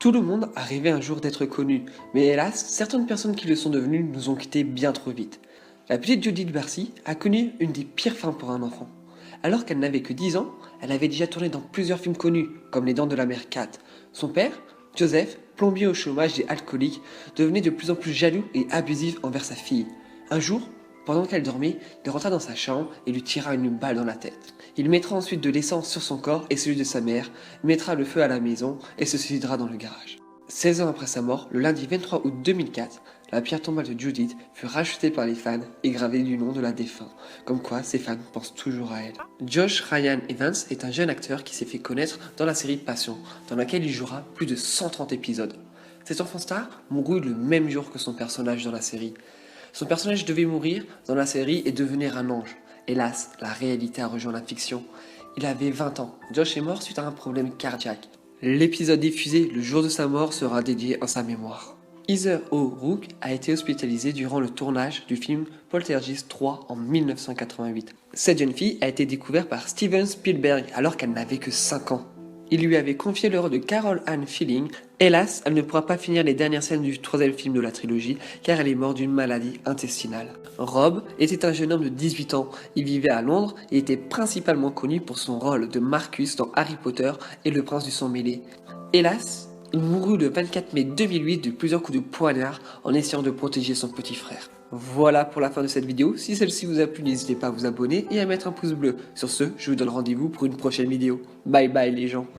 Tout le monde a rêvé un jour d'être connu, mais hélas, certaines personnes qui le sont devenues nous ont quittés bien trop vite. La petite Judith Barcy a connu une des pires fins pour un enfant. Alors qu'elle n'avait que 10 ans, elle avait déjà tourné dans plusieurs films connus, comme Les Dents de la Mer 4. Son père, Joseph, plombier au chômage et alcoolique, devenait de plus en plus jaloux et abusif envers sa fille. Un jour, pendant qu'elle dormait, il rentra dans sa chambre et lui tira une balle dans la tête. Il mettra ensuite de l'essence sur son corps et celui de sa mère, mettra le feu à la maison et se suicidera dans le garage. 16 ans après sa mort, le lundi 23 août 2004, la pierre tombale de Judith fut rachetée par les fans et gravée du nom de la défunte, comme quoi ses fans pensent toujours à elle. Josh Ryan Evans est un jeune acteur qui s'est fait connaître dans la série Passion, dans laquelle il jouera plus de 130 épisodes. Cet enfant star mourut le même jour que son personnage dans la série. Son personnage devait mourir dans la série et devenir un ange. Hélas, la réalité a rejoint la fiction. Il avait 20 ans. Josh est mort suite à un problème cardiaque. L'épisode diffusé le jour de sa mort sera dédié en sa mémoire. Heather O'Rourke a été hospitalisée durant le tournage du film Poltergeist 3 en 1988. Cette jeune fille a été découverte par Steven Spielberg alors qu'elle n'avait que 5 ans. Il lui avait confié le rôle de Carol Ann Fielding. Hélas, elle ne pourra pas finir les dernières scènes du troisième film de la trilogie car elle est morte d'une maladie intestinale. Rob était un jeune homme de 18 ans. Il vivait à Londres et était principalement connu pour son rôle de Marcus dans Harry Potter et le prince du sang mêlé. Hélas, il mourut le 24 mai 2008 de plusieurs coups de poignard en essayant de protéger son petit frère. Voilà pour la fin de cette vidéo. Si celle-ci vous a plu, n'hésitez pas à vous abonner et à mettre un pouce bleu. Sur ce, je vous donne rendez-vous pour une prochaine vidéo. Bye bye les gens.